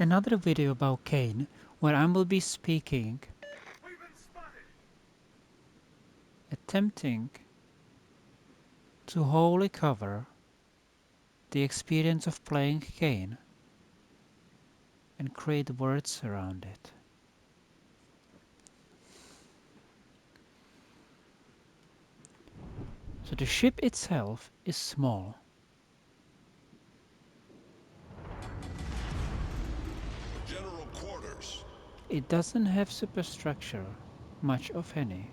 another video about Kane, where I will be speaking, attempting to wholly cover the experience of playing Kane and create words around it. So the ship itself is small. General quarters. It doesn't have superstructure, much of any.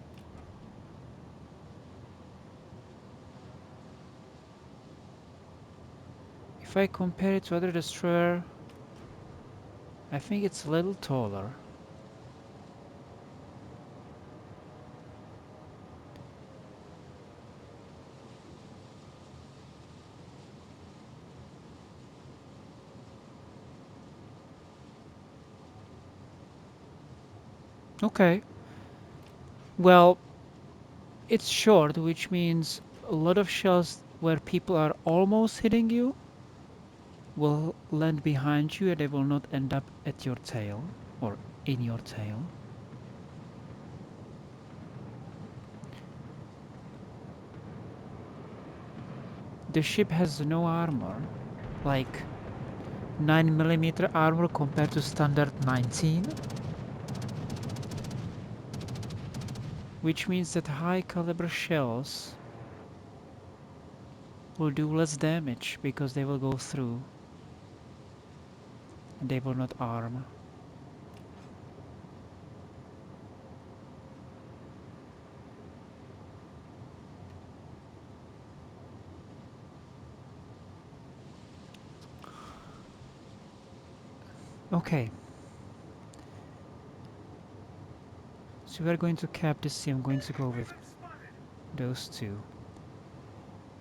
If I compare it to other destroyer, I think it's a little taller. Okay. Well, it's short, which means a lot of shells where people are almost hitting you will land behind you and they will not end up at your tail or in your tail. The ship has no armor, like 9mm armor compared to standard 19, which means that high caliber shells will do less damage because they will go through and they will not arm. Okay, so we are going to cap this scene. I'm going to go with those two.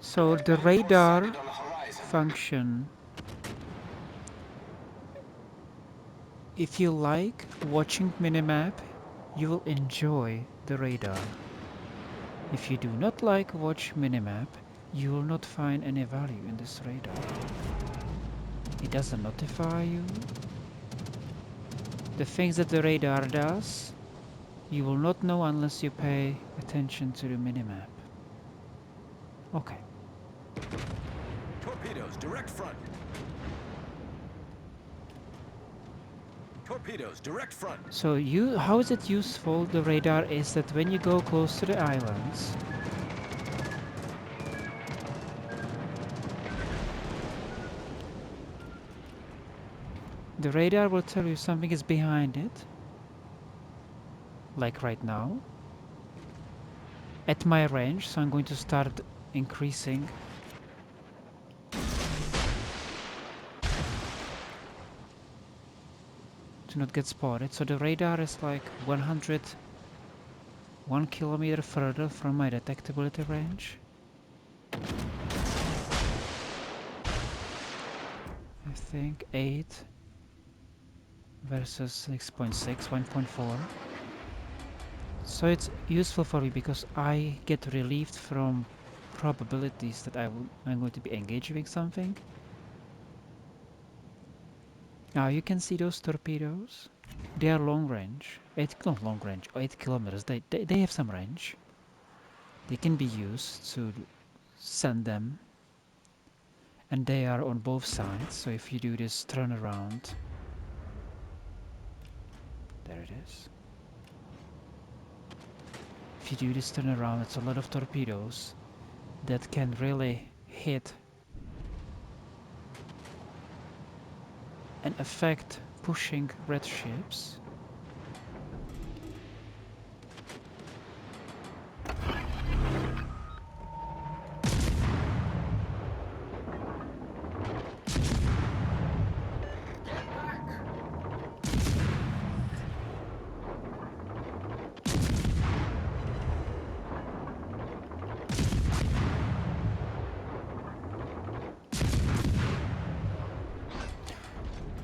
So the radar function, if you like watching minimap, you will enjoy the radar. If you do not like watch minimap, you will not find any value in this radar. It doesn't notify you. The things that the radar does, you will not know unless you pay attention to the minimap. Okay. Torpedoes, direct front. Torpedoes, direct front. So how is it useful? The radar is that when you go close to the islands, the radar will tell you something is behind it, like right now, at my range, so I'm going to start increasing. To not get spotted. So the radar is like 1 kilometer further from my detectability range. I think 8 versus 6.6, 1.4. So it's useful for me because I get relieved from probabilities that I'm going to be engaging with something. Now you can see those torpedoes. They are long range. Not long range, 8 kilometers. They have some range. They can be used to send them. And they are on both sides. So if you do this turn around, there it is. If you do this turn around, it's a lot of torpedoes that can really hit and affect pushing red ships.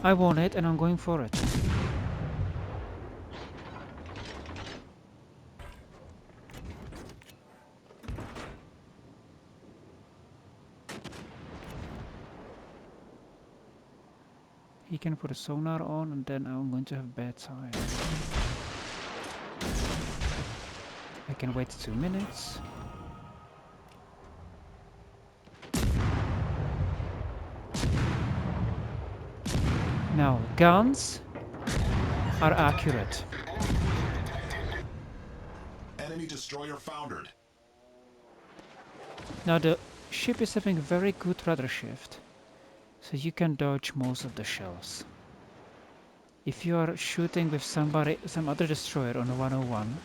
I want it and I'm going for it. He can put a sonar on, and then I'm going to have bad time. I can wait 2 minutes. Now, guns are accurate. Enemy destroyer foundered. Now, the ship is having very good rudder shift, so you can dodge most of the shells. If you are shooting with some other destroyer on a 101,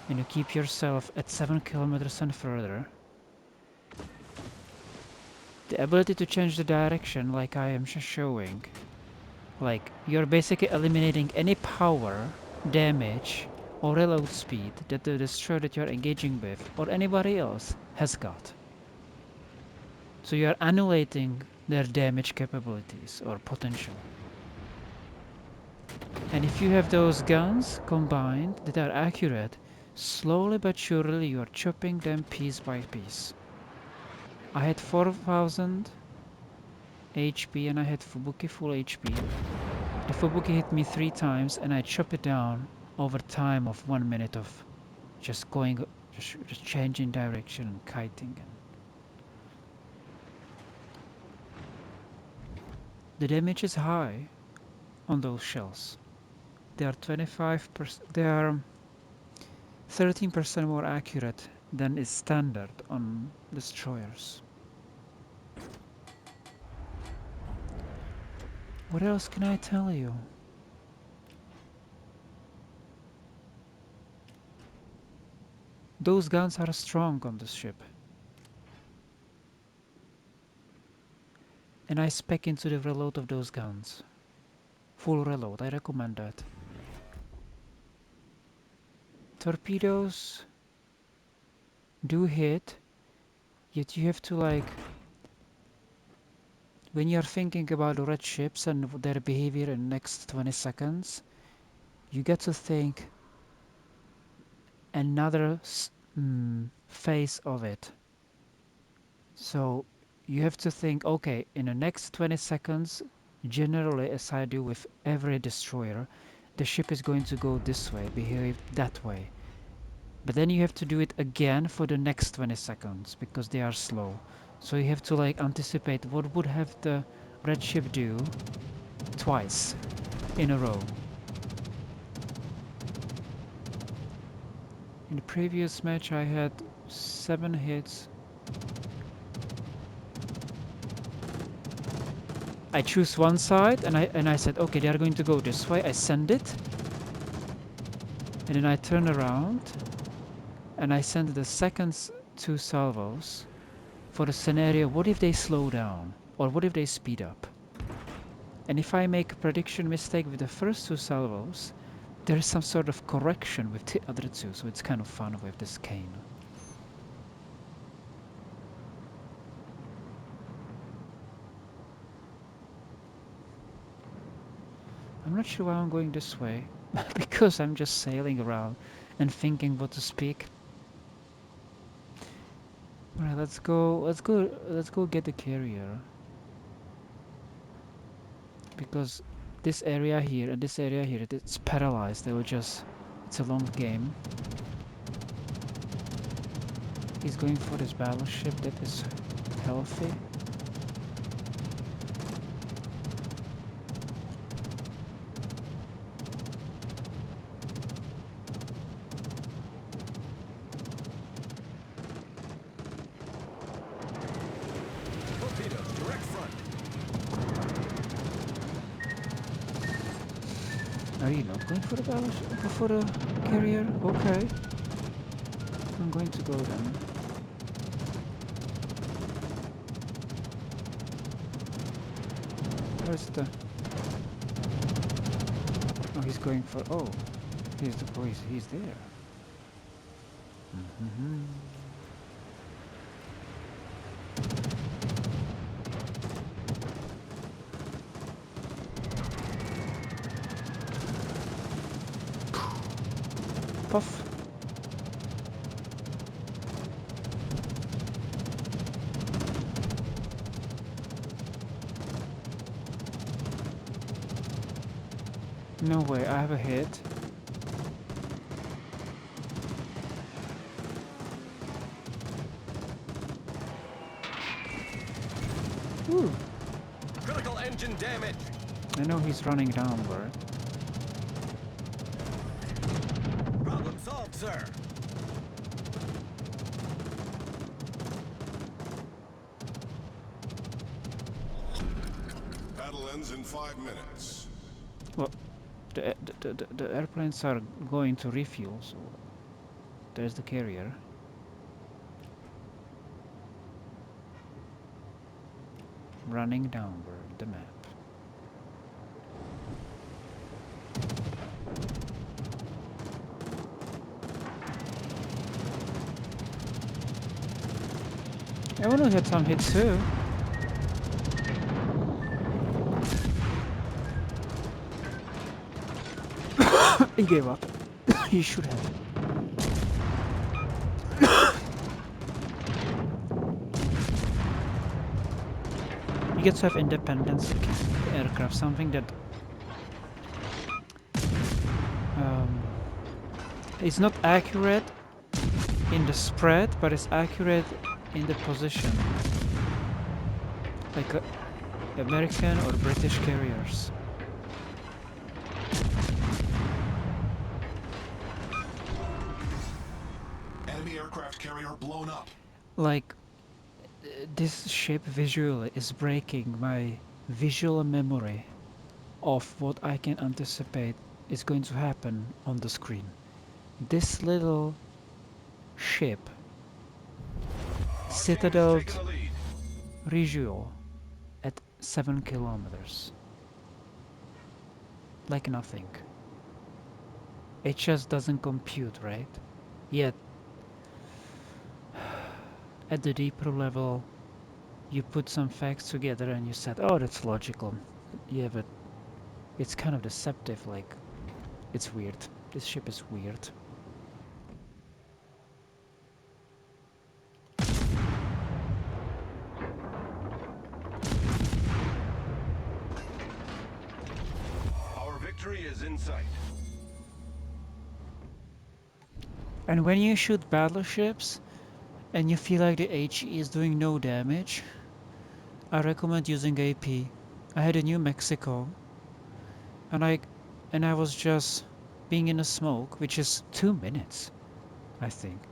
and you keep yourself at 7 kilometers and further, the ability to change the direction, like I am showing, like you're basically eliminating any power, damage, or reload speed that the destroyer that you're engaging with, or anybody else, has got. So you are annihilating their damage capabilities or potential. And if you have those guns combined that are accurate, slowly but surely you are chopping them piece by piece. I had 4000 HP and I had Fubuki full HP. The Fubuki hit me 3 times and I chop it down over time of 1 minute of just going, just changing direction and kiting. The damage is high on those shells. They are 25%, they are 13% more accurate than is standard on destroyers. What else can I tell you? Those guns are strong on this ship. And I spec into the reload of those guns. Full reload, I recommend that. Torpedoes do hit, yet you have to when you're thinking about red ships and their behavior in the next 20 seconds, you get to think another phase of it. So you have to think, okay, in the next 20 seconds, generally as I do with every destroyer, the ship is going to go this way, behave that way. But then you have to do it again for the next 20 seconds because they are slow. So you have to anticipate what would have the red ship do twice in a row. In the previous match I had 7 hits. I choose one side and I said, okay, they are going to go this way. I send it. And then I turn around and I send the second 2 salvos for the scenario, what if they slow down? Or what if they speed up? And if I make a prediction mistake with the first 2 salvos, there is some sort of correction with the other 2, so it's kind of fun with this Kane. I'm not sure why I'm going this way, because I'm just sailing around and thinking what to speak. Alright, let's go get the carrier. Because this area here and this area here, it's paralyzed. They will just, it's a long game. He's going for this battleship that is healthy. Torpedoes, direct front. Are you not going for the battleship? For the carrier? Okay. I'm going to go then. Where's the... Oh, he's going for... Oh, he's the boys. He's there. Mm-hmm. Puff. No way, I have a hit. Ooh, Critical engine damage. I know he's running downward. Problem solved, sir. Battle ends in 5 minutes. Well, the airplanes are going to refuel, so there's the carrier. Running downward the map. I want to hit some hits too. He gave up. He should have. You get to have independence in the aircraft, something that um, is not accurate in the spread, but is accurate in the position. Like American or British carriers. Enemy aircraft carrier blown up. Like this ship visually is breaking my visual memory of what I can anticipate is going to happen on the screen. This little ship, Our team has Citadel taken the lead. Regio, at 7 kilometers. Like nothing. It just doesn't compute, right? Yet, at the deeper level, you put some facts together and you said, oh, that's logical. Yeah, but it's kind of deceptive, like, it's weird. This ship is weird. Our victory is in sight. And when you shoot battleships, and you feel like the HE is doing no damage, I recommend using AP. I had a New Mexico, and I was just being in a smoke, which is 2 minutes, I think.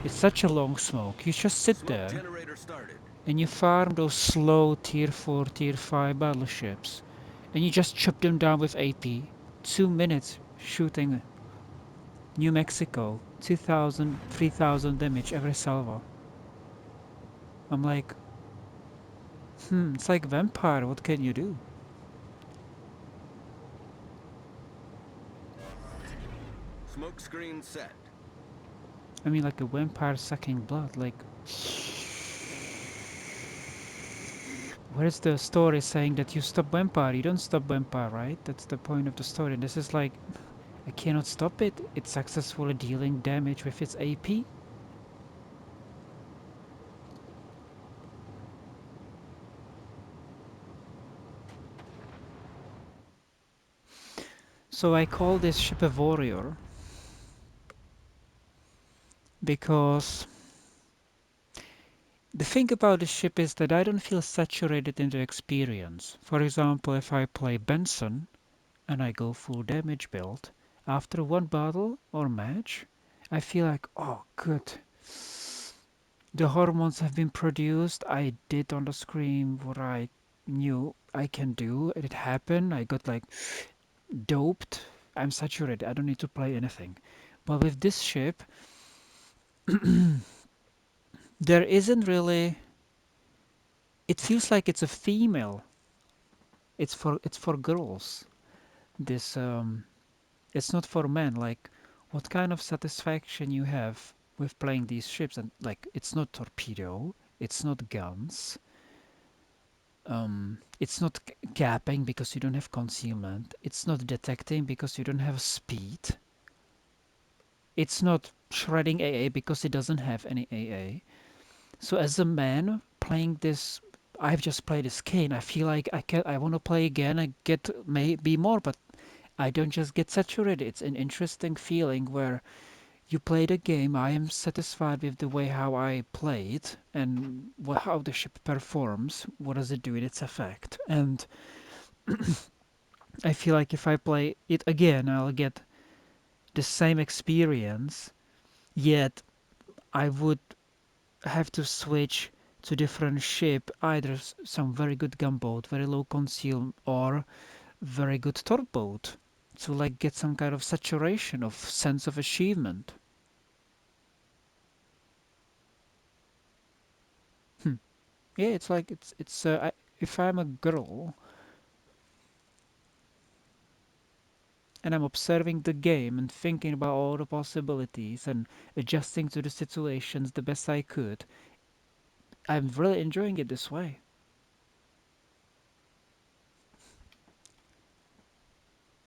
It's such a long smoke. You just sit Smoke there generator started. and you farm those slow tier 4, tier 5 battleships, and you just chop them down with AP. 2 minutes shooting New Mexico, 2000, 3000 damage every salvo. I'm like, it's like vampire, what can you do? Smoke screen set. I mean, like a vampire sucking blood, like... Where's the story saying that you stop vampire? You don't stop vampire, right? That's the point of the story. This is like, I cannot stop it. It's successfully dealing damage with its AP. So I call this ship a warrior because the thing about the ship is that I don't feel saturated in the experience. For example, if I play Benson and I go full damage build, after one battle or match, I feel like, oh, good. The hormones have been produced. I did on the screen what I knew I can do. It happened. I got like doped. I'm saturated. I don't need to play anything. But with this ship, there isn't really. It feels like it's a female. It's for girls. This it's not for men. Like, what kind of satisfaction you have with playing these ships? And like, it's not torpedo. It's not guns. It's not gapping because you don't have concealment. It's not detecting because you don't have speed. It's not shredding AA because it doesn't have any AA. So as a man playing this, I've just played this Kane. I feel like I want to play again. I get maybe more, but I don't just get saturated. It's an interesting feeling where you play the game. I am satisfied with the way how I play it and how the ship performs. What does it do in its effect? And I feel like if I play it again, I'll get the same experience. Yet I would have to switch to different ship, either some very good gunboat, very low conceal, or very good torpedo, to like get some kind of saturation of sense of achievement. Hmm. Yeah, it's like if I'm a girl and I'm observing the game and thinking about all the possibilities and adjusting to the situations the best I could, I'm really enjoying it this way.